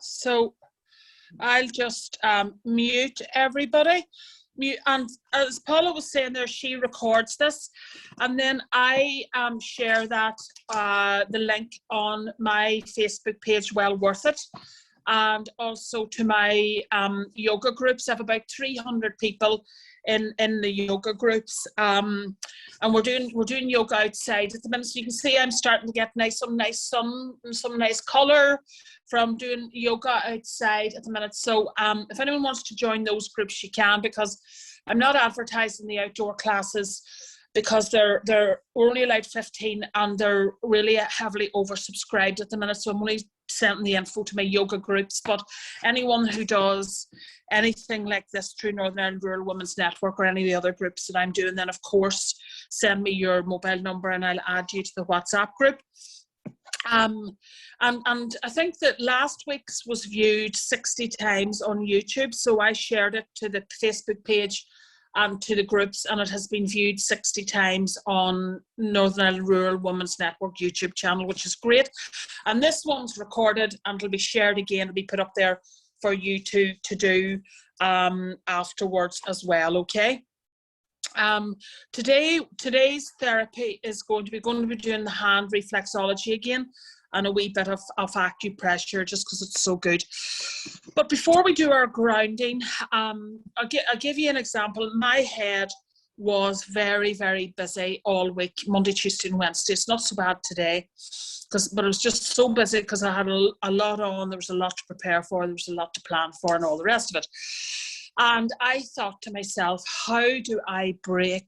So I'll just mute everybody. And as Paula was saying there, she records this, and then I share that the link on my Facebook page, Well Worth It, and also to my yoga groups. I have about 300 people in the yoga groups, and we're doing yoga outside at the minute. So you can see I'm starting to get some nice sun and some nice colour from doing yoga outside at the minute. So if anyone wants to join those groups, you can, because I'm not advertising the outdoor classes because we're only allowed 15 and they're really heavily oversubscribed at the minute. So I'm only sending the info to my yoga groups. But anyone who does anything like this through Northern Ireland Rural Women's Network or any of the other groups that I'm doing, then of course send me your mobile number and I'll add you to the WhatsApp group. And I think that last week's was viewed 60 times on YouTube, so I shared it to the Facebook page and to the groups, and it has been viewed 60 times on Northern Ireland Rural Women's Network YouTube channel, which is great. And this one's recorded and it'll be shared again, it'll be put up there for you to do afterwards as well, okay? Today's therapy is going to be doing the hand reflexology again and a wee bit of acupressure, just because it's so good. But before we do our grounding, I'll give you an example. My head was very, very busy all week, Monday, Tuesday and Wednesday. It's not so bad today, but it was just so busy because I had a lot on. There was a lot to prepare for, there was a lot to plan for and all the rest of it. And I thought to myself, how do I break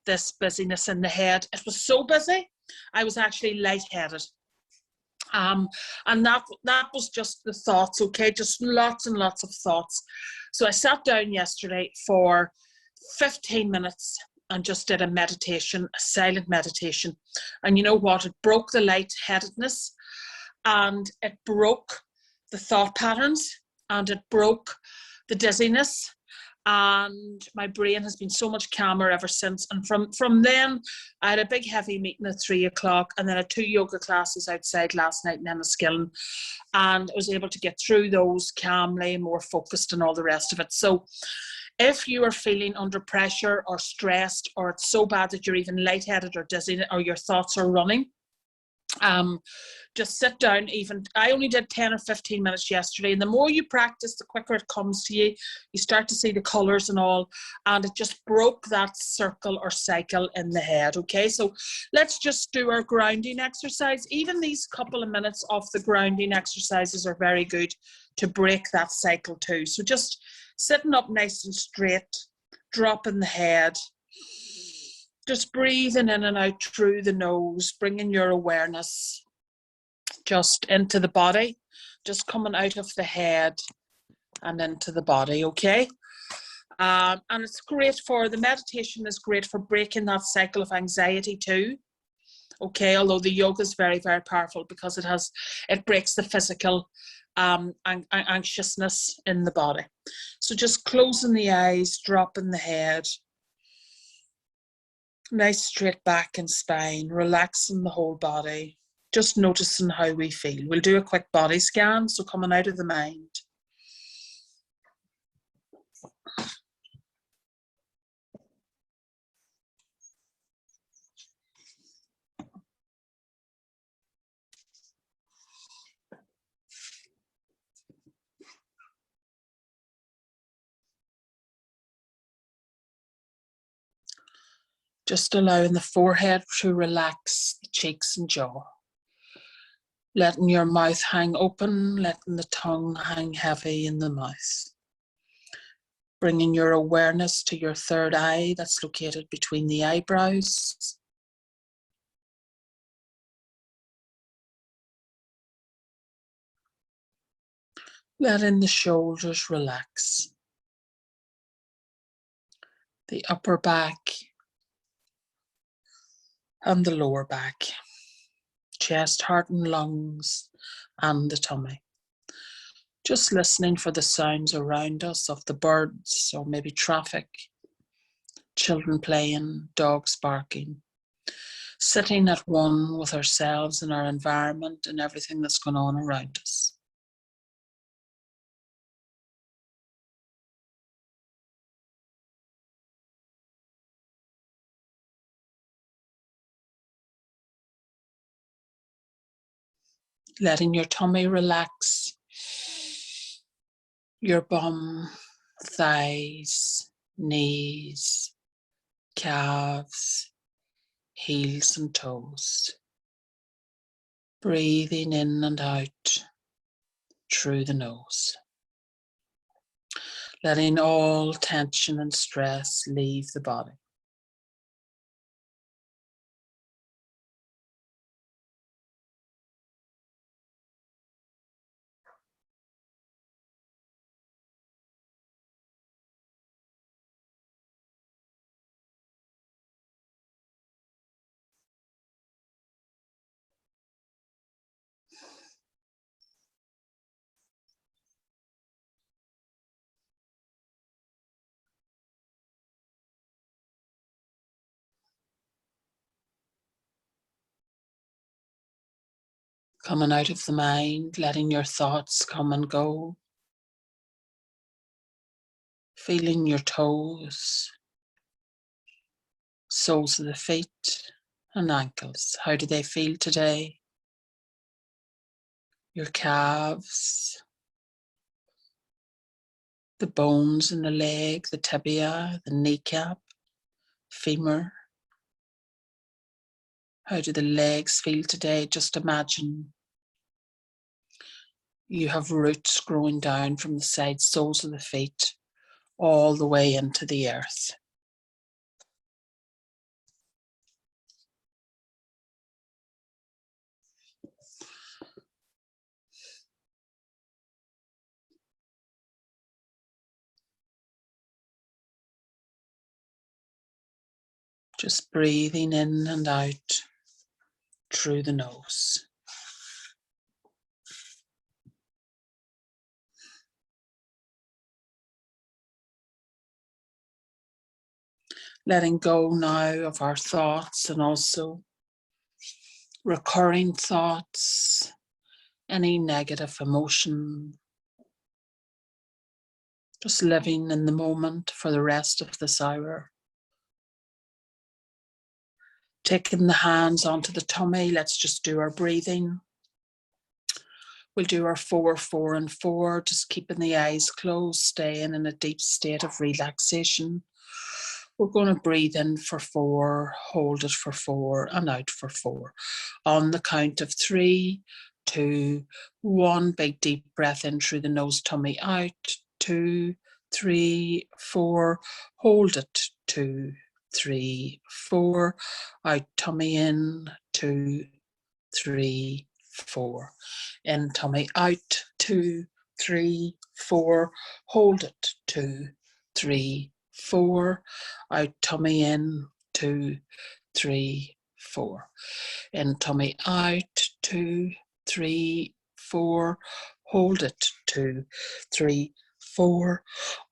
this busyness in the head? It was so busy, I was actually lightheaded. And that was just the thoughts, okay? Just lots and lots of thoughts. So I sat down yesterday for 15 minutes and just did a meditation, a silent meditation. And you know what? It broke the lightheadedness and it broke the thought patterns and it broke the dizziness, and my brain has been so much calmer ever since. And from then, I had a big heavy meeting at 3 o'clock, and then I had 2 yoga classes outside last night in Enniskillen, and I was able to get through those calmly, more focused and all the rest of it. So if you are feeling under pressure or stressed, or it's so bad that you're even lightheaded or dizzy or your thoughts are running, just sit down. Even I only did 10 or 15 minutes yesterday, and the more you practice, the quicker it comes to you. You start to see the colors and all, and it just broke that circle or cycle in the head. Okay, so let's just do our grounding exercise. Even these couple of minutes of the grounding exercises are very good to break that cycle too. So just sitting up nice and straight, dropping the head, just breathing in and out through the nose, bringing your awareness just into the body, just coming out of the head and into the body, okay? And it's great the meditation is great for breaking that cycle of anxiety too, okay? Although the yoga is very, very powerful because it breaks the physical anxiousness in the body. So just closing the eyes, dropping the head, nice straight back and spine, relaxing the whole body, just noticing how we feel. We'll do a quick body scan, so coming out of the mind. Just allowing the forehead to relax, the cheeks and jaw. Letting your mouth hang open, letting the tongue hang heavy in the mouth. Bringing your awareness to your third eye that's located between the eyebrows. Letting the shoulders relax. The upper back and the lower back, chest, heart and lungs, and the tummy. Just listening for the sounds around us of the birds or maybe traffic, children playing, dogs barking. Sitting at one with ourselves and our environment and everything that's going on around us. letting your tummy relax, your bum, thighs, knees, calves, heels and toes. Breathing in and out through the nose. Letting all tension and stress leave the body. Coming out of the mind, letting your thoughts come and go. Feeling your toes, soles of the feet and ankles. How do they feel today? Your calves, the bones in the leg, the tibia, the kneecap, femur. How do the legs feel today? Just imagine you have roots growing down from the side soles of the feet all the way into the earth. Just breathing in and out through the nose. Letting go now of our thoughts and also recurring thoughts, any negative emotion. Just living in the moment for the rest of this hour. Taking the hands onto the tummy, let's just do our breathing. We'll do our 4, 4 and 4, just keeping the eyes closed, staying in a deep state of relaxation. We're going to breathe in for 4, hold it for 4 and out for 4. On the count of 3, 2, 1, big deep breath in through the nose, tummy out, 2, 3, 4, hold it, 2, 3, 4, out, tummy in, 2, 3, 4. In, tummy out, 2, 3, 4, hold it, 2, 3, 4, out, tummy in, 2, 3, 4. In, tummy out, 2, 3, 4, hold it, 2, 3, 4,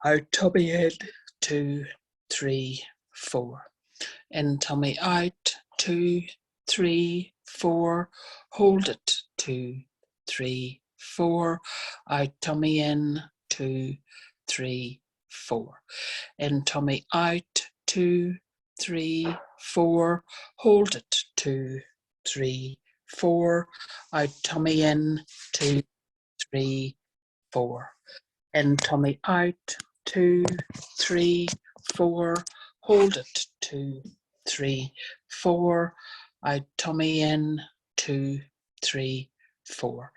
out, tummy in, 2, 3, 4. In, tummy out, 2, 3, 4, hold it, 2, 3, 4, out, tummy in, 2, 3, 4. In, tummy out, 2, 3, 4, hold it, 2, 3, 4, out, tummy in, 2, 3, 4. In, tummy out, 2, 3, 4, hold it, 2, 3, 4, out, tummy in, 2, 3, 4.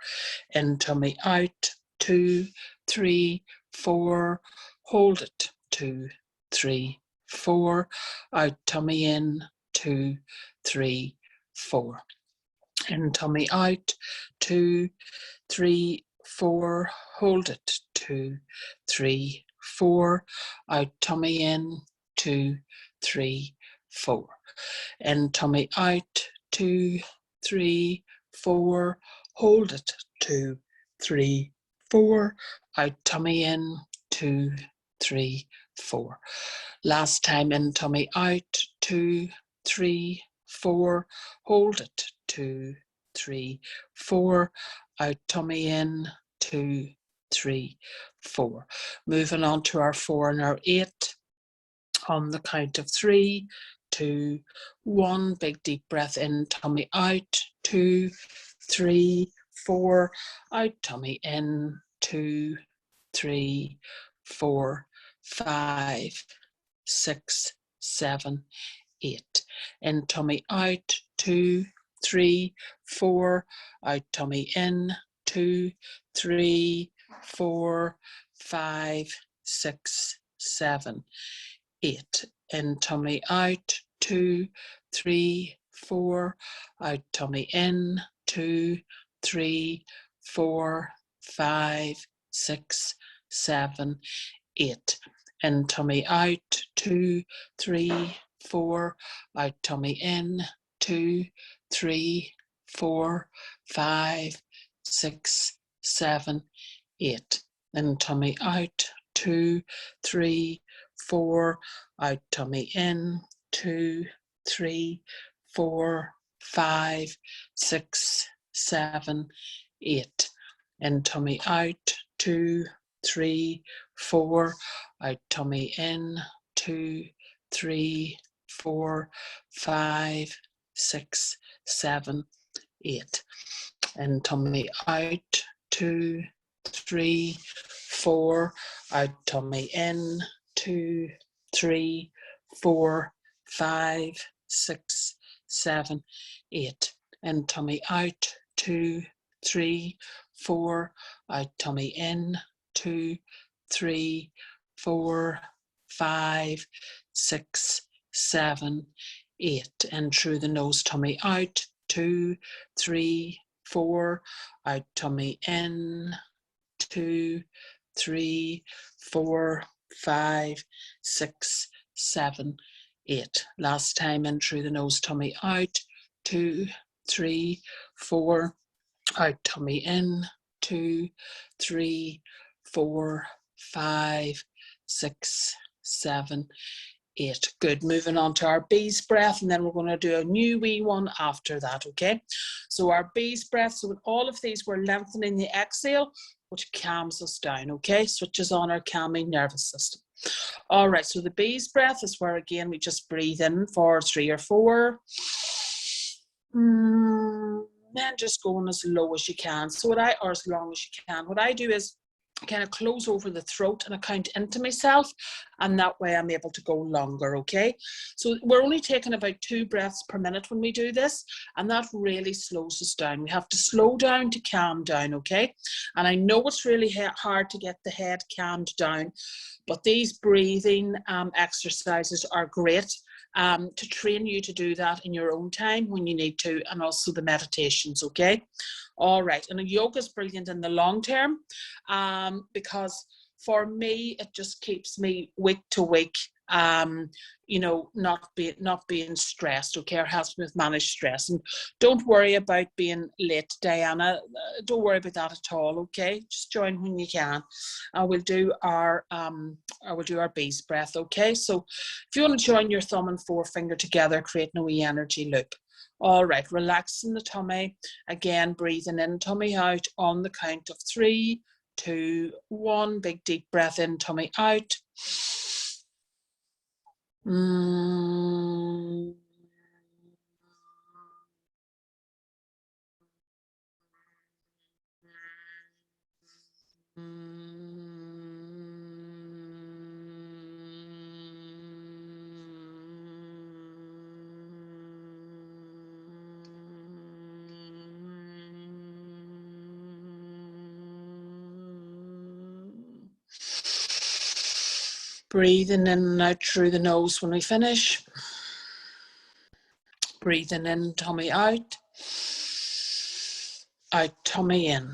In, tummy out, 2, 3, 4, hold it, 2, 3, 4, out, tummy in, 2, 3, 4. In, tummy out, 2, 3, 4, hold it, 2, 3, 4, out, tummy in, 2, 3, 4. In, tummy out, 2, 3, 4, hold it, 2, 3, 4, out, tummy in, 2, 3, 4. Last time, in, tummy out, 2, 3, 4, hold it, 2, 3, 4, out, tummy in, 2, 3, 4. Moving on to our 4 and our 8. On the count of 3, 2, 1, big deep breath in, tummy out, 2, 3, 4, out tummy in, 2, 3, 4, 5, 6, 7, 8. In tummy out, 2, 3, 4, out tummy in, 2, 3, 4, 5, 6, 7, 8. In tummy out, 2, 3, 4, out tummy in, 2, 3, 4, 5, 6, 7, 8. In tummy out, 2, 3, 4, out tummy in, 2, 3, 4, 5, 6, 7, 8. In tummy out, 2, 3, 4, out tummy in, 2, 3, 4, 5, 6, 7, 8. In tummy out, 2, 3, 4, out tummy in, 2, 3, 4, 5, 6, 7, 8. In tummy out, 2, 3, 4, out tummy in, 2, 3, 4, 5, 6, 7, 8. In tummy out, 2, 3, 4, out tummy in, 2, 3, 4, 5, 6, 7, 8. And through the nose, tummy out, 2, 3, 4, out tummy in, 2, 3, 4, 5, 6, 7, 8. Last time in through the nose, tummy out, 2, 3, 4, out tummy in, 2, 3, 4, 5, 6, 7, 8. Good. Moving on to our bee's breath, and then we're going to do a new wee one after that, okay? So our bee's breath, so with all of these, we're lengthening the exhale, which calms us down, okay? Switches on our calming nervous system. All right, so the bee's breath is where, again, we just breathe in for 3 or 4. Then just going as low as you can. So or as long as you can. What I do is kind of close over the throat and I count into myself, and that way I'm able to go longer, okay? So we're only taking about 2 breaths per minute when we do this, and that really slows us down. We have to slow down to calm down, okay? And I know it's really hard to get the head calmed down, but these breathing exercises are great to train you to do that in your own time when you need to, and also the meditations, okay? All right, and yoga is brilliant in the long term because for me, it just keeps me week to week, you know, not being stressed, okay, or helps me with managed stress. And don't worry about being late, Diana. Don't worry about that at all, okay? Just join when you can. We'll do our bee's breath, okay? So if you want to join your thumb and forefinger together, creating a wee energy loop. All right, relaxing the tummy. Again, breathing in, tummy out on the count of 3, 2, 1. Big deep breath in, tummy out. Breathing in and out through the nose when we finish. Breathing in, tummy out. Out, tummy in.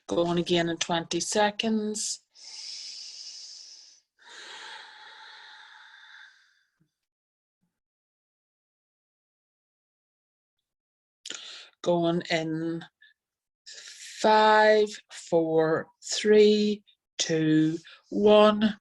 Going again in 20 seconds. Going in 5, 4, 3, 2, 1.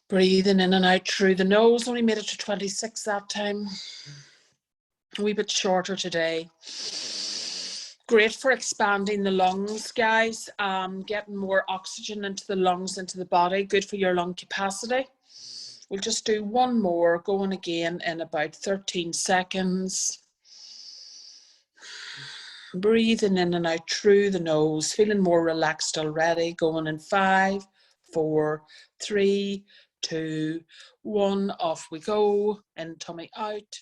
Breathing in and out through the nose. Only made it to 26 that time. A wee bit shorter today. Great for expanding the lungs, guys. Getting more oxygen into the lungs, into the body. Good for your lung capacity. We'll just do one more, going again in about 13 seconds. Breathing in and out through the nose, feeling more relaxed already. Going in 5, 4, 3, 2, 1. Off we go. In tummy out.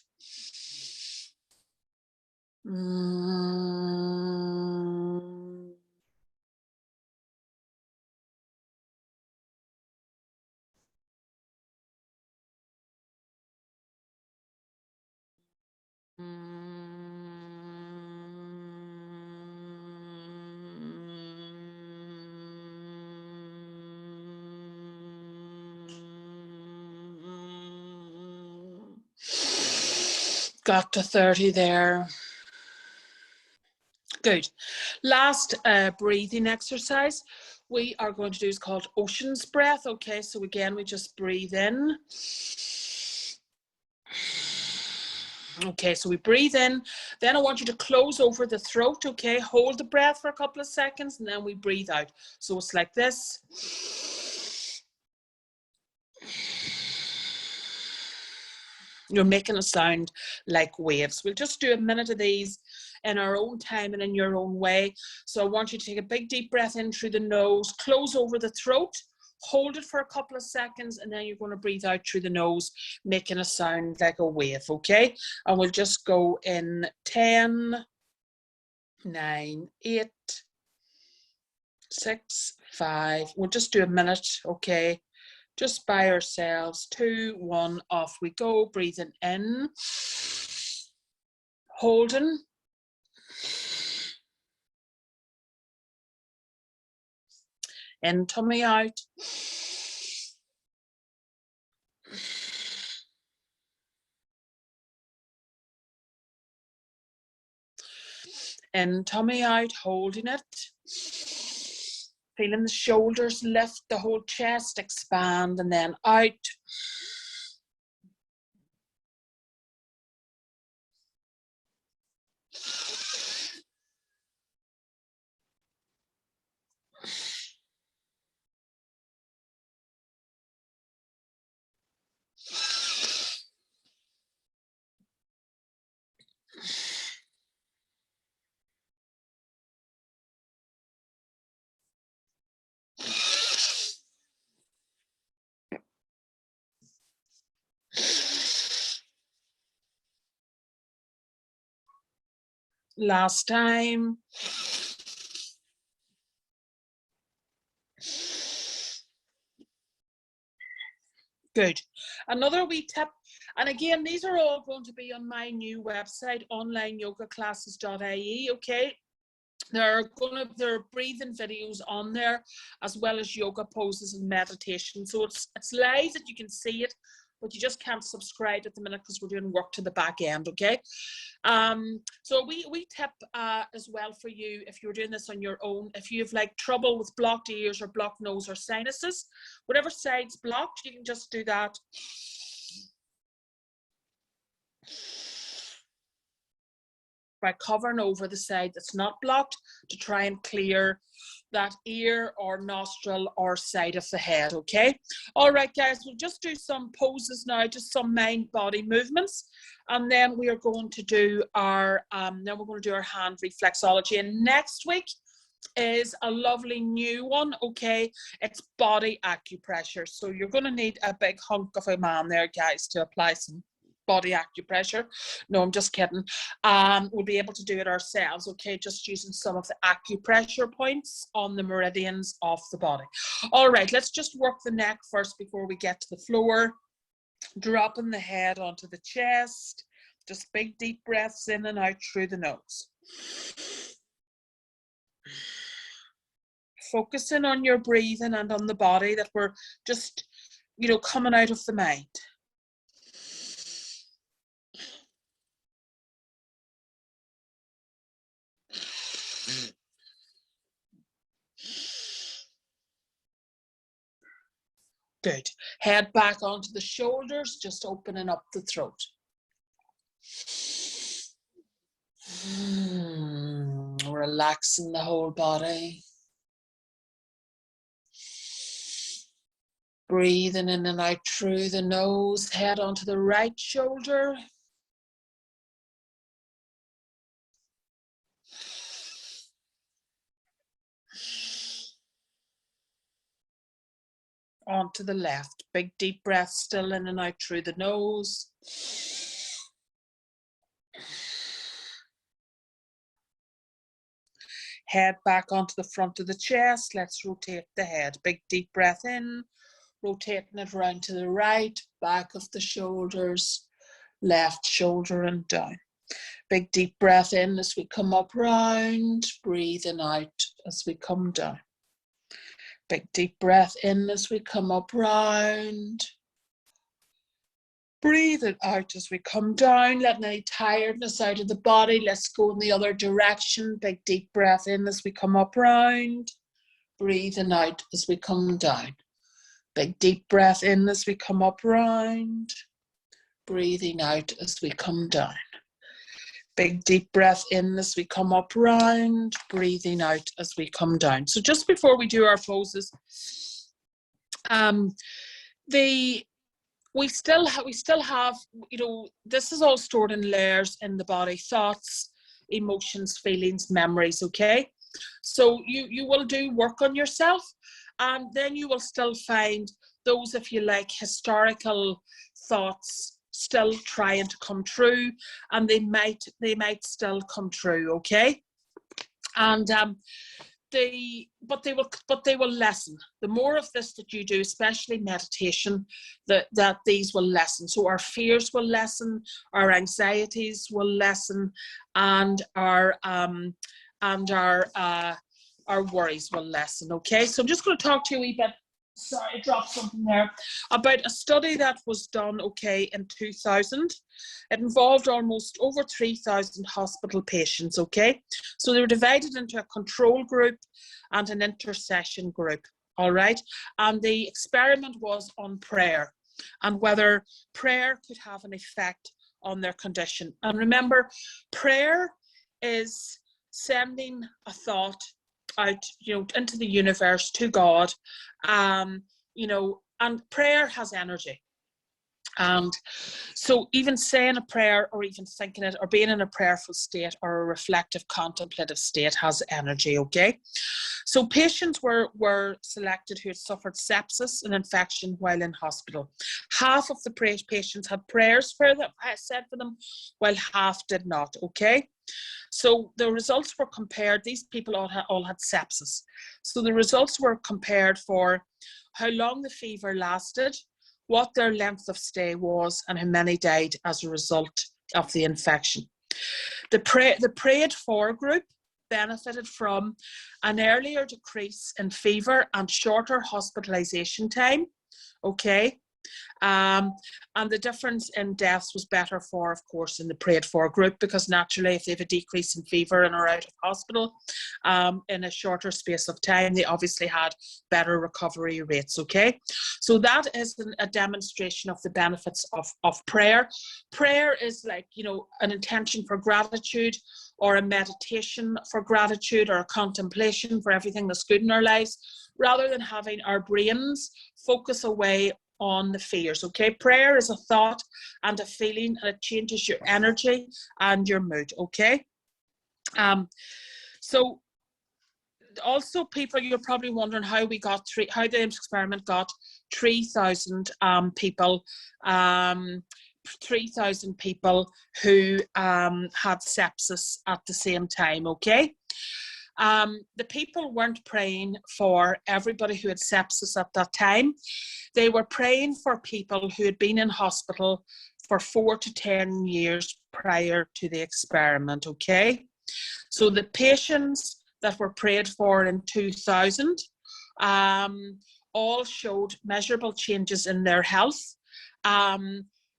Got to 30 there. Good. Last breathing exercise we are going to do is called Ocean's Breath. Okay, so again, we just breathe in. Okay, so we breathe in. Then I want you to close over the throat, okay? Hold the breath for a couple of seconds, and then we breathe out. So it's like this. You're making a sound like waves. We'll just do a minute of these in our own time and in your own way. So I want you to take a big deep breath in through the nose, close over the throat, hold it for a couple of seconds, and then you're going to breathe out through the nose, making a sound like a wave, okay? And we'll just go in 10, 9, 8, 6, 5. We'll just do a minute, okay? Just by ourselves. 2, 1, off we go. Breathing in, holding, in tummy out, in tummy out, holding it, feeling the shoulders lift, the whole chest expand, and then out. Last time. Good. Another wee tip, and again, these are all going to be on my new website, onlineyogaclasses.ie, okay? There are breathing videos on there, as well as yoga poses and meditation. So it's live that you can see it, but you just can't subscribe at the minute because we're doing work to the back end, okay? So we tip as well for you, if you're doing this on your own, if you have like trouble with blocked ears or blocked nose or sinuses, whatever side's blocked, you can just do that. By covering over the side that's not blocked to try and clear that ear or nostril or side of the head, okay? All right, guys, we'll just do some poses now, just some mind-body movements, and then we are going to do our, hand reflexology. And next week is a lovely new one, okay? It's body acupressure. So you're going to need a big hunk of a man there, guys, to apply some body acupressure. No, I'm just kidding. We'll be able to do it ourselves, okay? Just using some of the acupressure points on the meridians of the body. All right, let's just work the neck first before we get to the floor. Dropping the head onto the chest. Just big deep breaths in and out through the nose. Focusing on your breathing and on the body, that we're just, coming out of the mind. Good. Head back onto the shoulders, just opening up the throat. Relaxing the whole body. Breathing in and out through the nose, head onto the right shoulder. Onto the left. Big deep breath, still in and out through the nose. Head back onto the front of the chest. Let's rotate the head. Big deep breath in, rotating it around to the right, back of the shoulders, left shoulder and down. Big deep breath in as we come up round, breathing out as we come down. Big deep breath in as we come up round. Breathe it out as we come down, letting any tiredness out of the body. Let's go in the other direction. Big deep breath in as we come up round. Breathing out as we come down. Big deep breath in as we come up round. Breathing out as we come down. Big deep breath in as we come up round, breathing out as we come down. So just before we do our poses, we still have, you know, this is all stored in layers in the body: thoughts, emotions, feelings, memories. Okay, so you will do work on yourself, and then you will still find those, if you like, historical thoughts still trying to come true, and they might still come true. Okay, and they will lessen. The more of this that you do, especially meditation, that these will lessen. So our fears will lessen, our anxieties will lessen, and our worries will lessen. Okay, so I'm just going to talk to you a wee bit. Sorry, I dropped something there. About a study that was done, okay, in 2000. It involved almost over 3,000 hospital patients, okay? So they were divided into a control group and an intercession group, all right? And the experiment was on prayer and whether prayer could have an effect on their condition. And remember, prayer is sending a thought out, you know, into the universe, to God, you know, and prayer has energy. And so even saying a prayer or even thinking it or being in a prayerful state or a reflective contemplative state has energy. Okay, so patients were selected who had suffered sepsis, an infection, while in hospital. Half of the patients had prayers for them, I said for them, while half did not. Okay, so the results were compared. These people all had sepsis. So the results were compared for how long the fever lasted, what their length of stay was, and how many died as a result of the infection. The prayed for group benefited from an earlier decrease in fever and shorter hospitalization time. Okay. And the difference in deaths was better for, of course, in the prayed for group, because naturally if they have a decrease in fever and are out of hospital in a shorter space of time, they obviously had better recovery rates. Okay, so that is a demonstration of the benefits of prayer. Prayer is like, you know, an intention for gratitude, or a meditation for gratitude, or a contemplation for everything that's good in our lives, rather than having our brains focus away on the fears. Okay, prayer is a thought and a feeling, and it changes your energy and your mood. Okay, so also, people, you're probably wondering how the experiment got 3,000 people, 3,000 people who had sepsis at the same time. Okay. The people weren't praying for everybody who had sepsis at that time. They were praying for people who had been in hospital for 4 to 10 years prior to the experiment. Okay, so the patients that were prayed for in 2000 all showed measurable changes in their health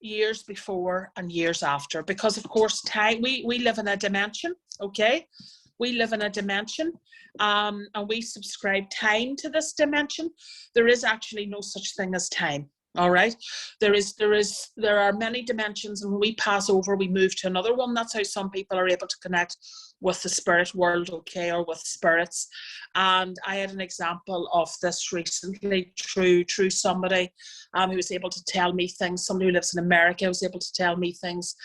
years before and years after, because of course time, we live in a dimension. Okay, we live in a dimension, and we subscribe time to this dimension. There is actually no such thing as time. All right. There are many dimensions, and when we pass over, we move to another one. That's how some people are able to connect with the spirit world, okay, or with spirits. And I had an example of this recently through somebody who was able to tell me things. Somebody who lives in America was able to tell me things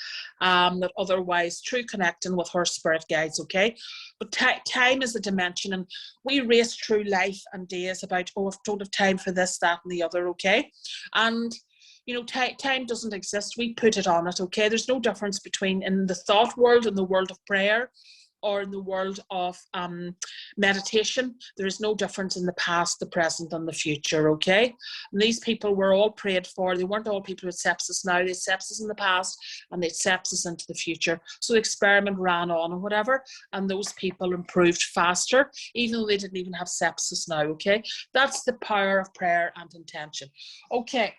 that otherwise, through connecting with her spirit guides, okay. But time is a dimension, and we race through life and days about, oh, I don't have time for this, that, and the other, okay. And you know, time doesn't exist. We put it on it, okay. There's no difference between in the thought world and the world of prayer, or in the world of meditation. There is no difference in the past, the present, and the future, okay? And these people were all prayed for. They weren't all people with sepsis now. They had sepsis in the past, and they had sepsis into the future. So the experiment ran on and whatever, and those people improved faster, even though they didn't even have sepsis now, okay? That's the power of prayer and intention. Okay.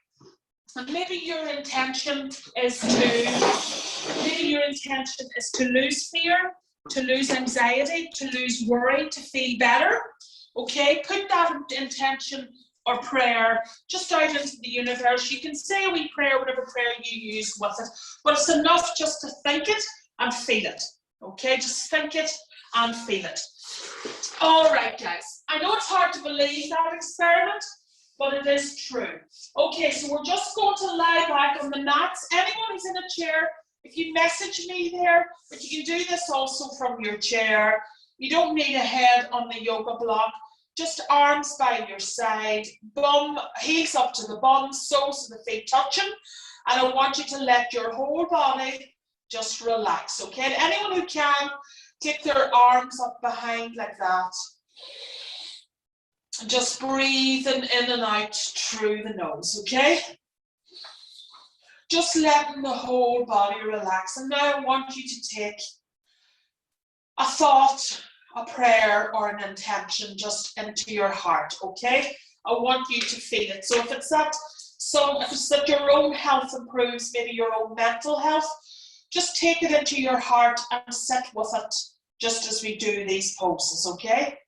And maybe your intention is to lose fear, to lose anxiety, to lose worry, to feel better. Okay, put that intention or prayer just out into the universe. You can say a wee prayer, whatever prayer you use with it, but it's enough just to think it and feel it. Okay, just think it and feel it. All right, guys. I know it's hard to believe that experiment, but it is true. Okay, so we're just going to lie back on the mats. Anyone who's in a chair, if you message me there, but you can do this also from your chair. You don't need a head on the yoga block, just arms by your side, bum, heels up to the bum, soles of the feet touching. And I want you to let your whole body just relax, okay? And anyone who can, take their arms up behind like that. Just breathing in and out through the nose, okay? Just letting the whole body relax. And now I want you to take a thought, a prayer, or an intention just into your heart, okay? I want you to feel it. So if it's that your own health improves, maybe your own mental health, just take it into your heart and sit with it just as we do these poses, okay?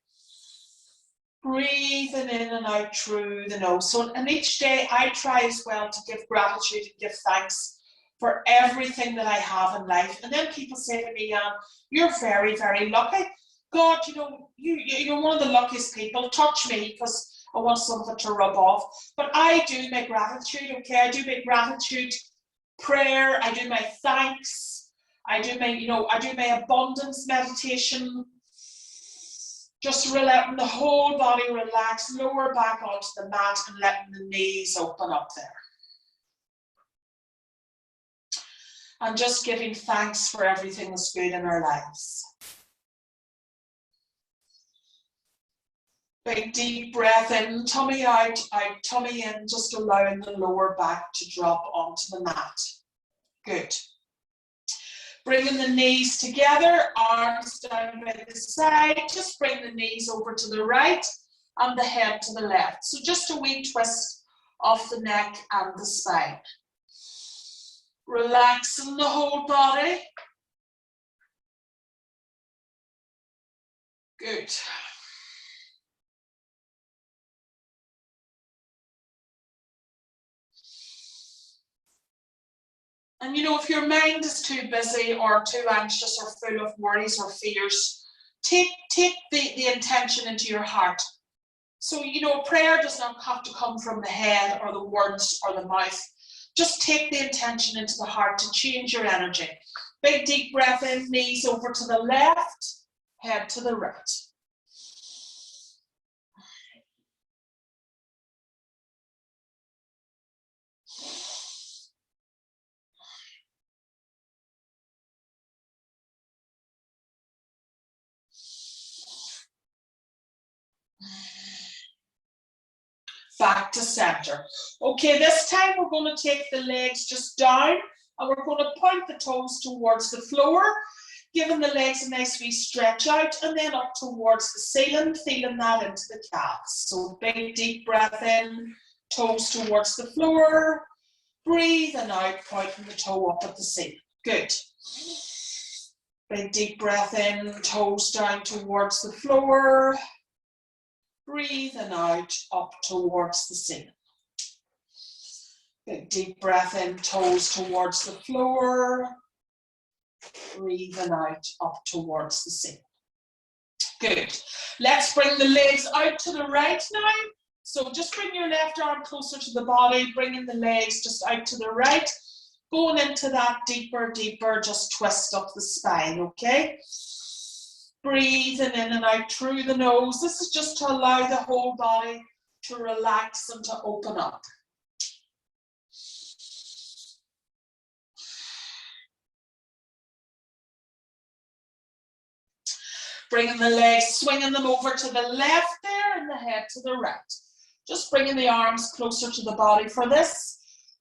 Breathing in and out through the nose. So, and each day I try as well to give gratitude and give thanks for everything that I have in life. And then people say to me, you're very, very lucky. God, you know, you're one of the luckiest people. Touch me because I want some of it to rub off. But I do my gratitude, okay? I do my gratitude prayer. I do my thanks. I do my abundance meditation. Just letting the whole body relax, lower back onto the mat and letting the knees open up there. And just giving thanks for everything that's good in our lives. Big deep breath in, tummy out, tummy in, just allowing the lower back to drop onto the mat. Good. Bringing the knees together, arms down by the side. Just bring the knees over to the right and the head to the left. So just a wee twist of the neck and the spine. Relaxing the whole body. Good. And you know, if your mind is too busy or too anxious or full of worries or fears, take the intention into your heart. So, you know, prayer does not have to come from the head or the words or the mouth. Just take the intention into the heart to change your energy. Big deep breath in, knees over to the left, head to the right. Back to center. Okay, this time we're going to take the legs just down and we're going to point the toes towards the floor, giving the legs a nice wee stretch out and then up towards the ceiling, feeling that into the calves. So big deep breath in, toes towards the floor, breathe and out, pointing the toe up at the ceiling. Good. Big deep breath in, toes down towards the floor. Breathing out up towards the ceiling. Big deep breath in, toes towards the floor. Breathing out up towards the ceiling. Good. Let's bring the legs out to the right now. So just bring your left arm closer to the body, bringing the legs just out to the right. Going into that deeper, just twist up the spine, okay? Breathing in and out through the nose. This is just to allow the whole body to relax and to open up. Bringing the legs, swinging them over to the left there and the head to the right. Just bringing the arms closer to the body for this.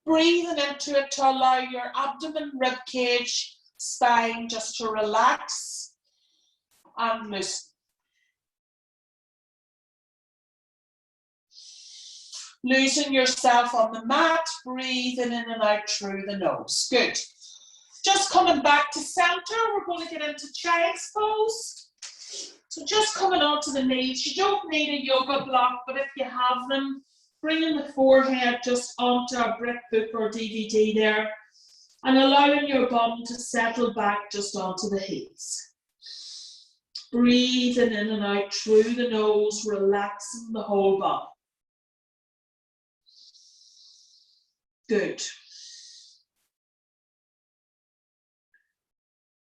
Breathing into it to allow your abdomen, rib cage, spine just to relax and loosen. Loosen yourself on the mat, breathing in and out through the nose. Good. Just coming back to center, we're going to get into child's pose. So just coming onto the knees. You don't need a yoga block, but if you have them, bringing the forehead just onto a brick book or DVD there and allowing your bum to settle back just onto the heels. Breathing in and out through the nose, relaxing the whole body. Good.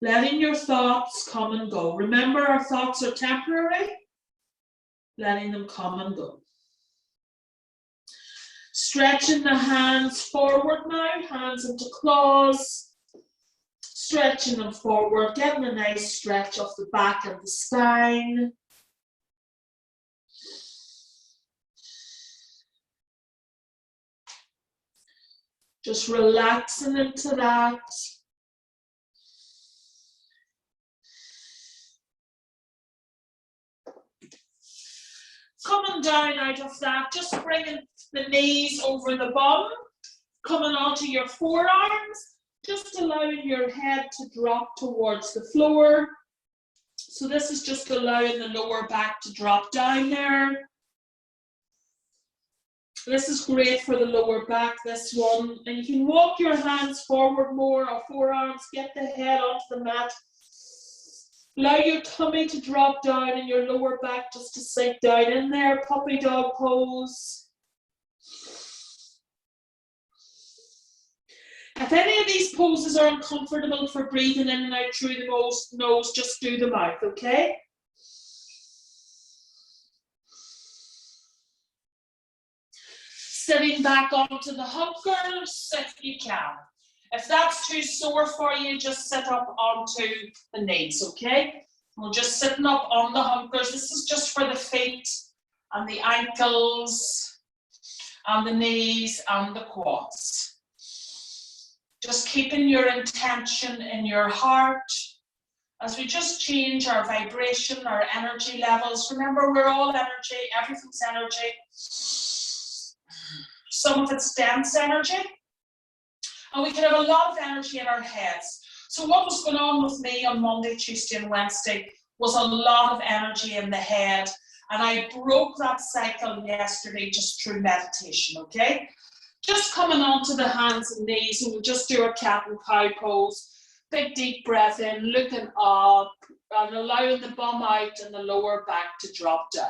Letting your thoughts come and go. Remember, our thoughts are temporary. Letting them come and go. Stretching the hands forward now, hands into claws. Stretching them forward, getting a nice stretch off the back of the spine. Just relaxing into that. Coming down out of that, just bringing the knees over the bum, coming onto your forearms, just allowing your head to drop towards the floor. So this is just allowing the lower back to drop down there. This is great for the lower back, this one. And you can walk your hands forward more or forearms, get the head onto the mat. Allow your tummy to drop down and your lower back just to sink down in there. Puppy dog pose. If any of these poses are uncomfortable for breathing in and out through the nose, just do them out, okay? Sitting back onto the hunkers if you can. If that's too sore for you, just sit up onto the knees, okay? We're just sitting up on the hunkers. This is just for the feet and the ankles and the knees and the quads. Just keeping your intention in your heart as we just change our vibration, our energy levels. Remember, we're all energy, everything's energy. Some of it's dense energy. And we can have a lot of energy in our heads. So what was going on with me on Monday, Tuesday and Wednesday was a lot of energy in the head. And I broke that cycle yesterday just through meditation, okay? Just coming onto the hands and knees, and we'll just do a cat and cow pose. Big deep breath in, looking up, and allowing the bum out and the lower back to drop down.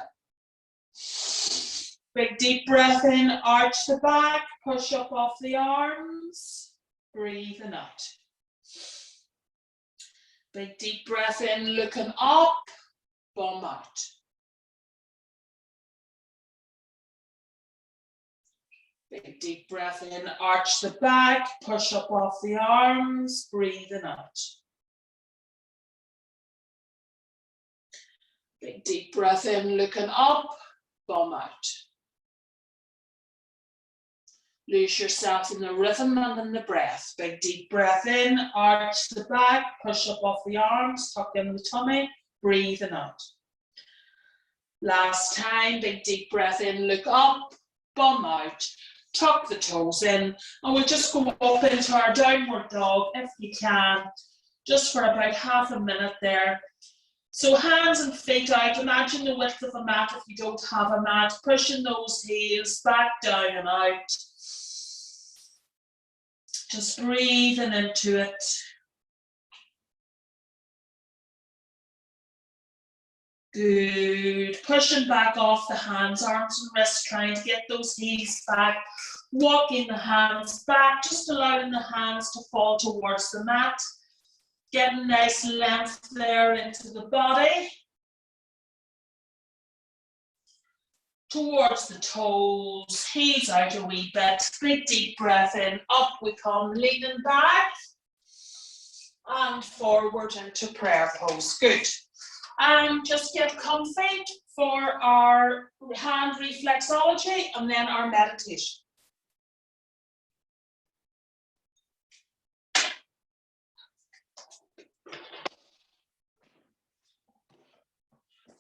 Big deep breath in, arch the back, push up off the arms. Breathing out. Big deep breath in, looking up, bum out. Big deep breath in, arch the back, push up off the arms, breathing out. Big deep breath in, looking up, bum out. Lose yourself in the rhythm and in the breath. Big deep breath in, arch the back, push up off the arms, tuck in the tummy, breathing out. Last time, big deep breath in, look up, bum out, tuck the toes in, and we'll just go up into our downward dog if you can. just for about half a minute there. So hands and feet out. Imagine the width of a mat if you don't have a mat. Pushing those heels back down and out. Just breathing into it. Good. Pushing back off the hands, arms and wrists, trying to get those heels back. Walking the hands back, just allowing the hands to fall towards the mat. Getting nice length there into the body. Towards the toes, heels out a wee bit. Big deep breath in, up we come, leaning back. And forward into prayer pose. Good. And just get comfy for our hand reflexology and then our meditation.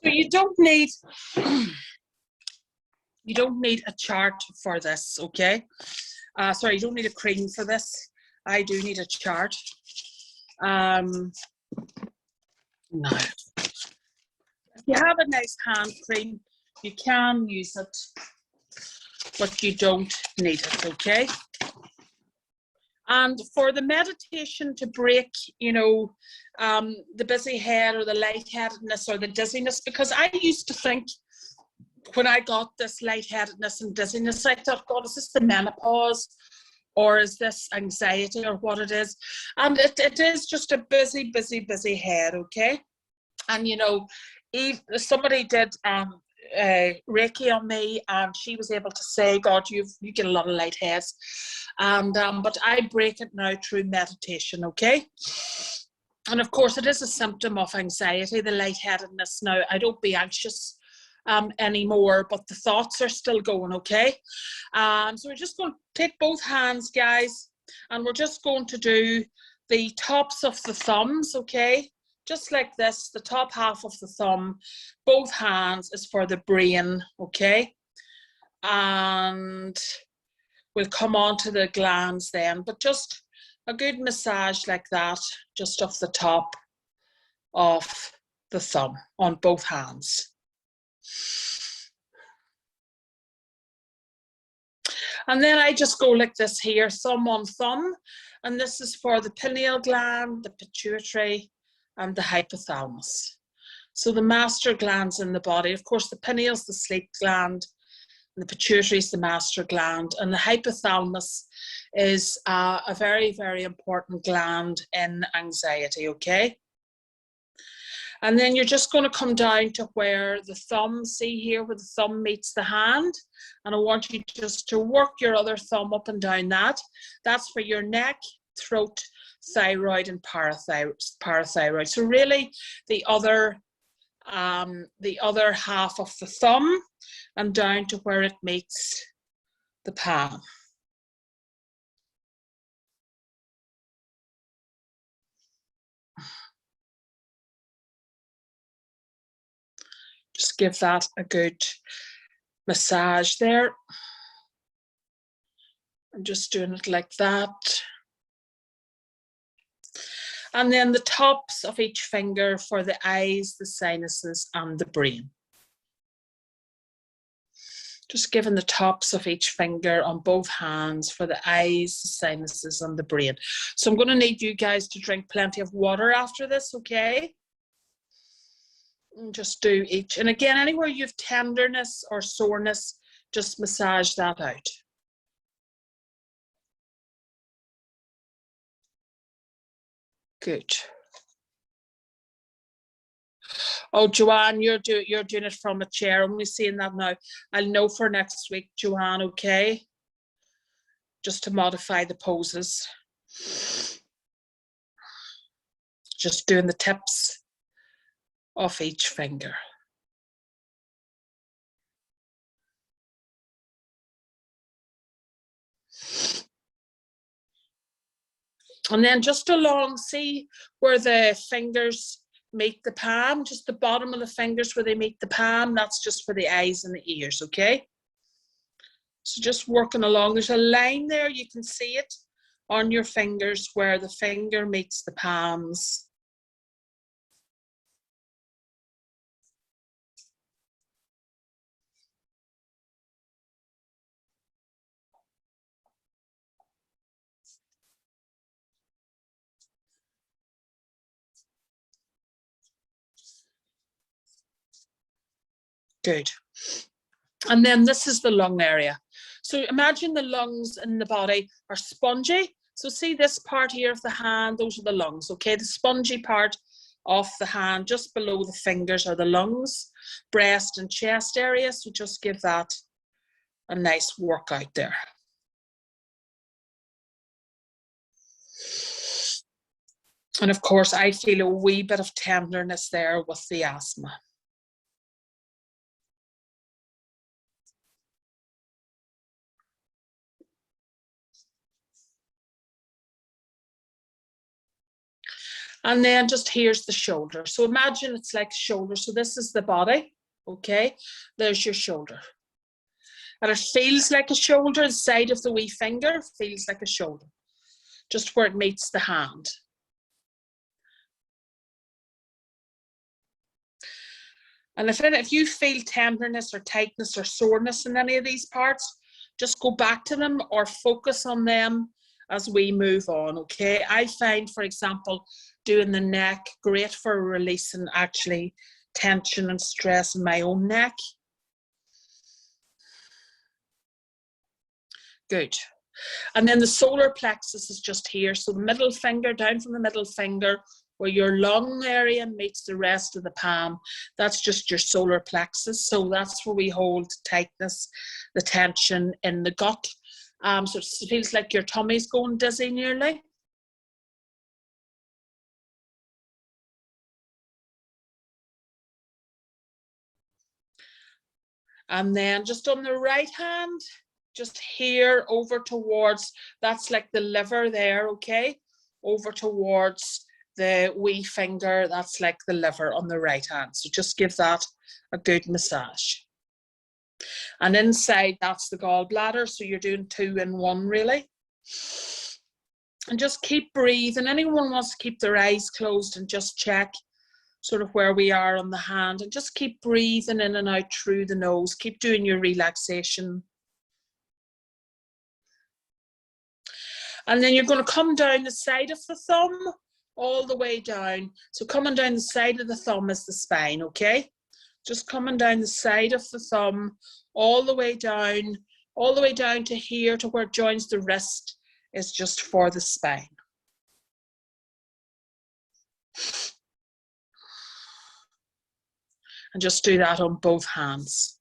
So you don't need a chart for this, okay? Sorry, you don't need a cream for this. I do need a chart. No. If you have a nice hand cream, you can use it, but you don't need it, okay? And for the meditation to break, you know, the busy head or the lightheadedness or the dizziness, because I used to think when I got this lightheadedness and dizziness, I thought, God, is this the menopause or is this anxiety or what it is? And it is just a busy, busy, busy head, okay? And, you know, somebody did Reiki on me, and she was able to say, God, you get a lot of light heads, and but I break it now through meditation, okay? And of course it is a symptom of anxiety, the lightheadedness. Now I don't be anxious anymore, but the thoughts are still going, okay? So we're just going to take both hands, guys, and we're just going to do the tops of the thumbs, okay? Just like this, the top half of the thumb, both hands is for the brain, okay? And we'll come on to the glands then, but just a good massage like that, just off the top of the thumb on both hands. And then I just go like this here, thumb on thumb, and this is for the pineal gland, the pituitary, and the hypothalamus. So the master glands in the body, of course, the pineal is the sleep gland, and the pituitary is the master gland, and the hypothalamus is a very, very important gland in anxiety, okay? And then you're just going to come down to where the thumb, see here where the thumb meets the hand, and I want you just to work your other thumb up and down that. That's for your neck, throat, thyroid, and parathyroid. So really the other half of the thumb and down to where it meets the palm. Just give that a good massage there. I'm just doing it like that. And then the tops of each finger for the eyes, the sinuses, and the brain. Just giving the tops of each finger on both hands for the eyes, the sinuses, and the brain. So I'm going to need you guys to drink plenty of water after this, okay? And just do each. And again, anywhere you have tenderness or soreness, just massage that out. Good. Oh, Joanne, you're doing it from a chair. I'm only seeing that now. I'll know for next week, Joanne, okay? Just to modify the poses. Just doing the tips of each finger. And then just along, see where the fingers meet the palm, just the bottom of the fingers where they meet the palm, that's just for the eyes and the ears, okay? So just working along, there's a line there, you can see it on your fingers where the finger meets the palms. Good. And then this is the lung area. So imagine the lungs in the body are spongy. So see this part here of the hand, those are the lungs, okay? The spongy part of the hand, just below the fingers, are the lungs, breast and chest area. So just give that a nice workout there. And of course, I feel a wee bit of tenderness there with the asthma. And then just here's the shoulder. So imagine it's like shoulder. So this is the body, okay? There's your shoulder. And it feels like a shoulder. The side of the wee finger feels like a shoulder, just where it meets the hand. And if you feel tenderness or tightness or soreness in any of these parts, just go back to them or focus on them as we move on, okay? I find, for example, doing the neck great for releasing actually tension and stress in my own neck. Good. And then the solar plexus is just here. So the middle finger, down from the middle finger, where your lung area meets the rest of the palm, that's just your solar plexus. So that's where we hold tightness, the tension in the gut. So it feels like your tummy's going dizzy nearly. And then just on the right hand, just here over towards, that's like the liver there, okay? Over towards the wee finger, that's like the liver on the right hand. So just give that a good massage. And inside, that's the gallbladder. So you're doing 2 in 1 really. And just keep breathing. Anyone wants to keep their eyes closed and just check sort of where we are on the hand, and just keep breathing in and out through the nose. Keep doing your relaxation. And then you're going to come down the side of the thumb all the way down. So coming down the side of the thumb is the spine, okay? Just coming down the side of the thumb all the way down to here, to where it joins the wrist, is just for the spine. And just do that on both hands.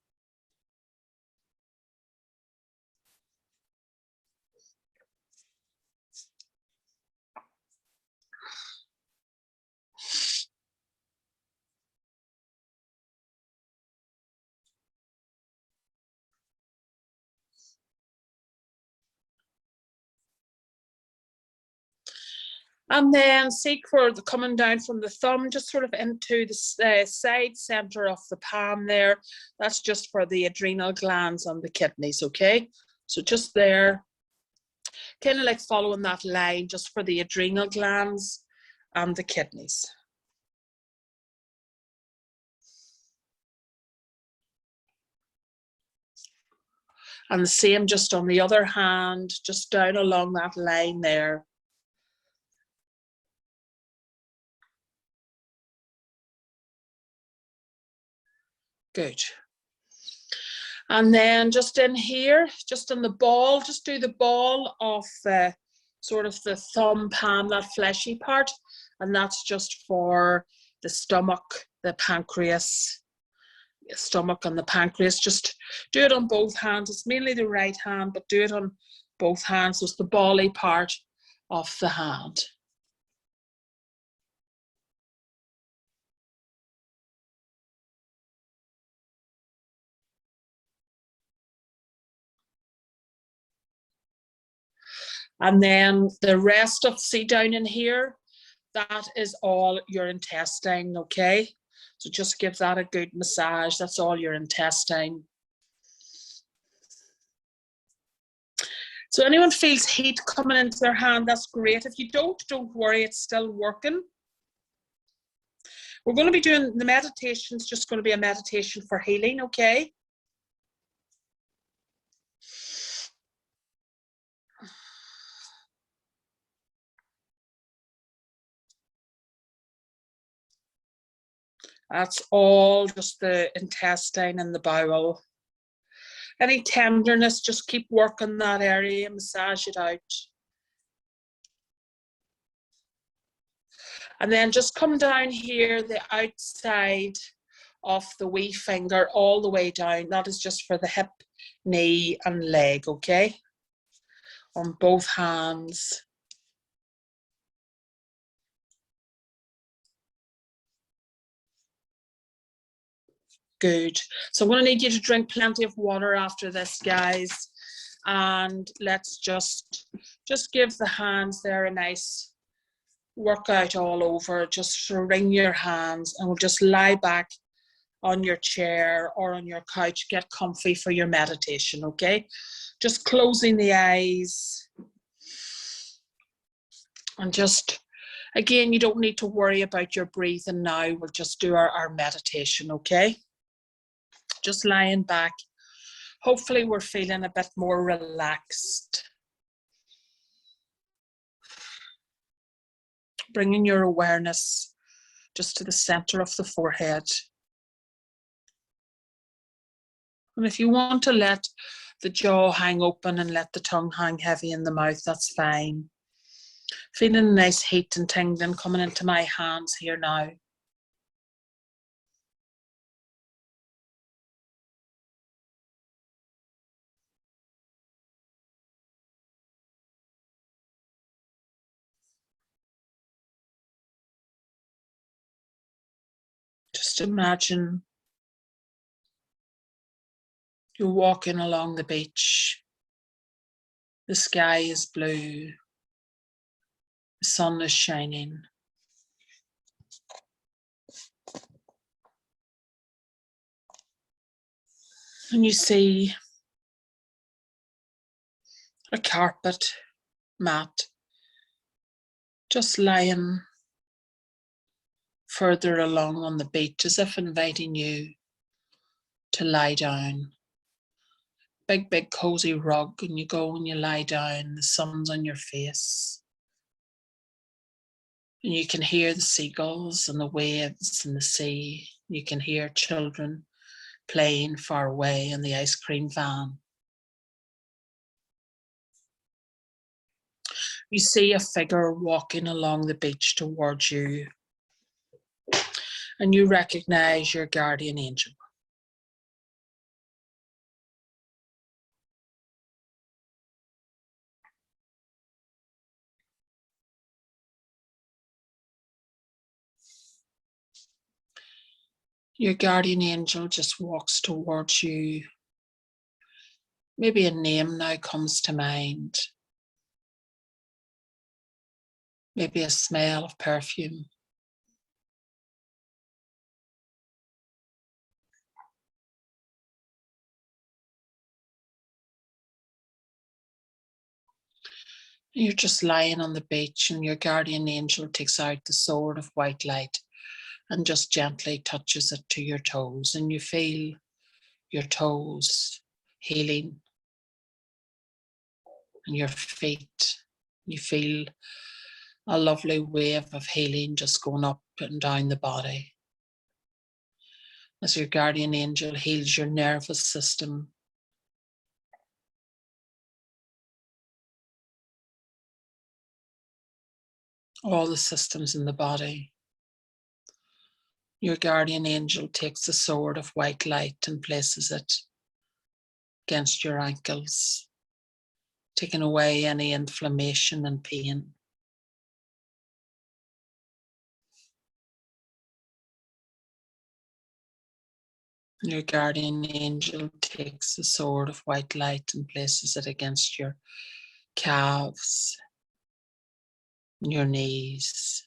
And then seek for the coming down from the thumb, just sort of into the side center of the palm there. That's just for the adrenal glands and the kidneys, okay? So just there, kind of like following that line, just for the adrenal glands and the kidneys. And the same just on the other hand, just down along that line there. Good. And then just in here, just in the ball, just do the ball of the sort of the thumb, palm, that fleshy part. And that's just for the stomach, the pancreas, stomach and the pancreas. Just do it on both hands. It's mainly the right hand, but do it on both hands. So it's the bally part of the hand. And then the rest of, see down in here, that is all your intestine, okay? So just give that a good massage. That's all your intestine. So anyone feels heat coming into their hand, that's great. If you don't worry, it's still working. We're going to be doing the meditation. It's just going to be a meditation for healing, okay? That's all just the intestine and the bowel. Any tenderness, just keep working that area, massage it out. And then just come down here, the outside of the wee finger, all the way down. That is just for the hip, knee, and leg, okay? On both hands. Good. So I'm going to need you to drink plenty of water after this, guys. And let's just give the hands there a nice workout all over. Just wring your hands, and we'll just lie back on your chair or on your couch. Get comfy for your meditation, okay? Just closing the eyes. And just, again, you don't need to worry about your breathing now. We'll just do our meditation, okay? Just lying back. Hopefully we're feeling a bit more relaxed. Bringing your awareness just to the center of the forehead. And if you want to let the jaw hang open and let the tongue hang heavy in the mouth, that's fine. Feeling a nice heat and tingling coming into my hands here now. Just imagine you're walking along the beach. The sky is blue. The sun is shining. And you see a carpet mat just lying further along on the beach, as if inviting you to lie down. Big cozy rug, and you go and you lie down, the sun's on your face. And you can hear the seagulls and the waves and the sea. You can hear children playing far away in the ice cream van. You see a figure walking along the beach towards you, and you recognize your guardian angel. Your guardian angel just walks towards you. Maybe a name now comes to mind. Maybe a smell of perfume. You're just lying on the beach, and your guardian angel takes out the sword of white light and just gently touches it to your toes, and you feel your toes healing, and your feet. You feel a lovely wave of healing just going up and down the body. As your guardian angel heals your nervous system, all the systems in the body. Your guardian angel takes the sword of white light and places it against your ankles, taking away any inflammation and pain. Your guardian angel takes the sword of white light and places it against your calves, your knees.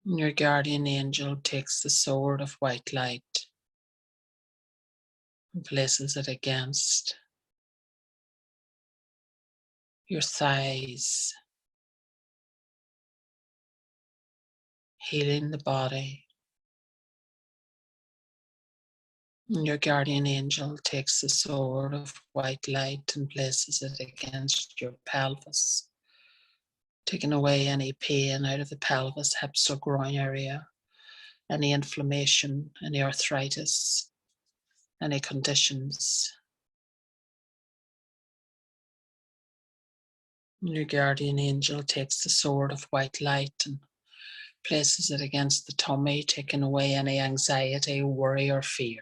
And your guardian angel takes the sword of white light and places it against your thighs, healing the body. And your guardian angel takes the sword of white light and places it against your pelvis, taking away any pain out of the pelvis, hips, or groin area, any inflammation, any arthritis, any conditions. And your guardian angel takes the sword of white light and places it against the tummy, taking away any anxiety, worry, or fear.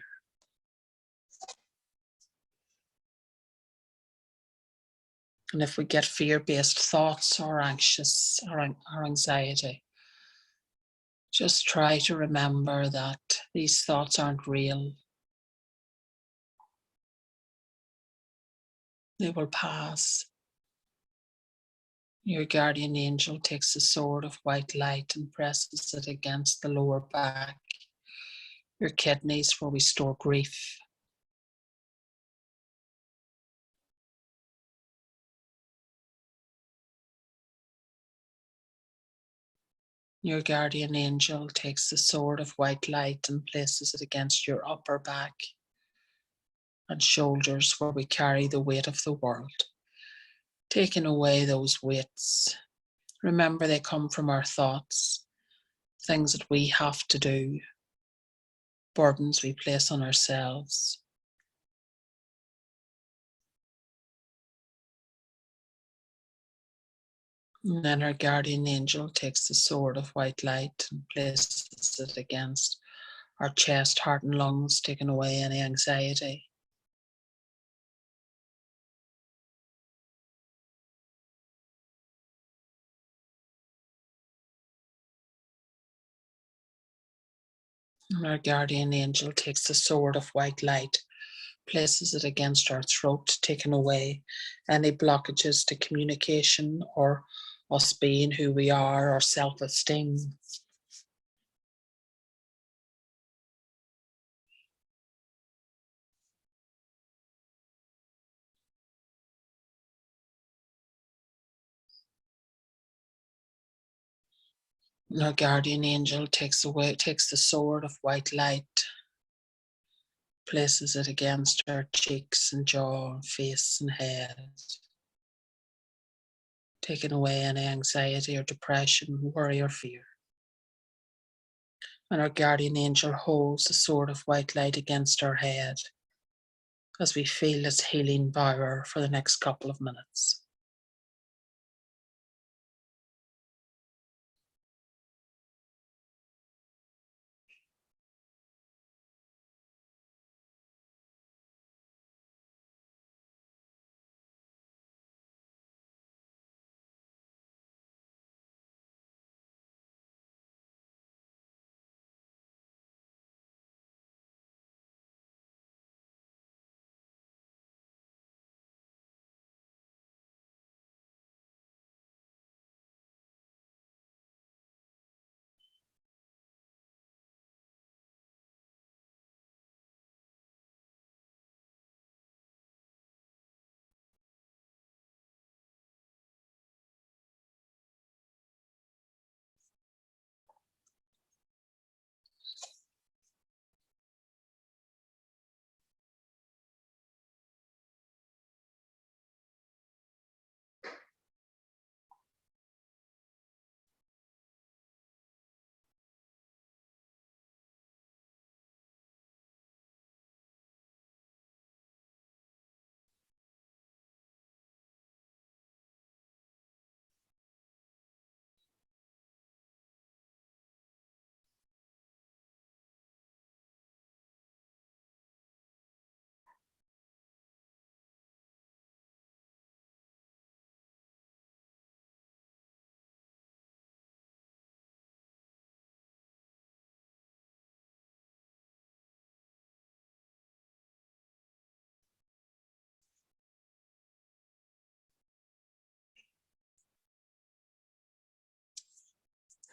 And if we get fear-based thoughts or anxious or anxiety, just try to remember that these thoughts aren't real. They will pass. Your guardian angel takes the sword of white light and presses it against the lower back, your kidneys where we store grief. Your guardian angel takes the sword of white light and places it against your upper back and shoulders where we carry the weight of the world, taking away those weights. Remember, they come from our thoughts, things that we have to do, burdens we place on ourselves. And then our guardian angel takes the sword of white light and places it against our chest, heart, and lungs, taking away any anxiety. And our guardian angel takes the sword of white light, places it against our throat, taking away any blockages to communication or us being who we are, our self-esteem. And our guardian angel takes the sword of white light, places it against our cheeks and jaw, face and head, taking away any anxiety or depression, worry or fear. And our guardian angel holds the sword of white light against our head as we feel its healing power for the next couple of minutes.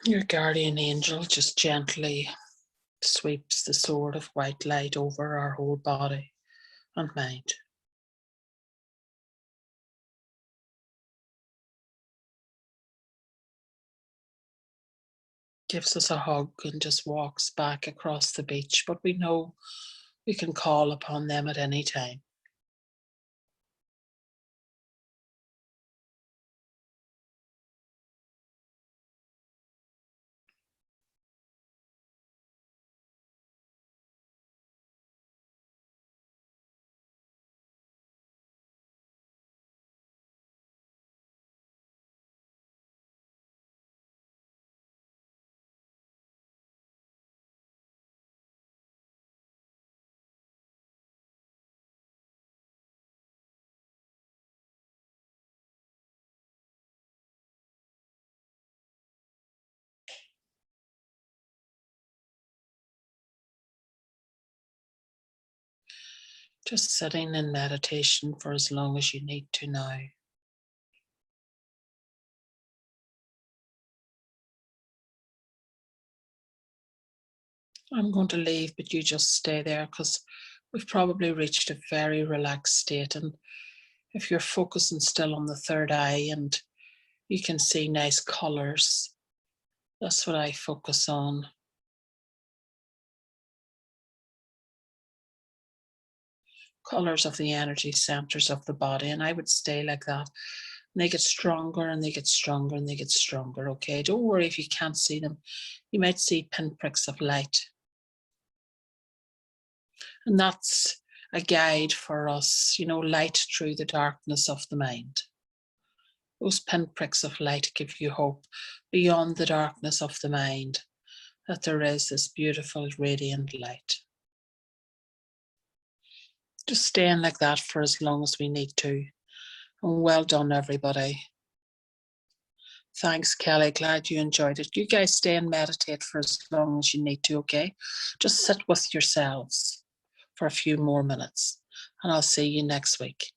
Your guardian angel just gently sweeps the sword of white light over our whole body and mind. Gives us a hug and just walks back across the beach, but we know we can call upon them at any time. Just sitting in meditation for as long as you need to now. I'm going to leave, but you just stay there because we've probably reached a very relaxed state. And if you're focusing still on the third eye and you can see nice colors, that's what I focus on. Colors of the energy centers of the body. And I would stay like that. And they get stronger and they get stronger and they get stronger. Okay. Don't worry if you can't see them. You might see pinpricks of light. And that's a guide for us, light through the darkness of the mind. Those pinpricks of light give you hope beyond the darkness of the mind, that there is this beautiful, radiant light. Just staying like that for as long as we need to. And well done, everybody. Thanks, Kelly. Glad you enjoyed it. You guys stay and meditate for as long as you need to, okay? Just sit with yourselves for a few more minutes, and I'll see you next week.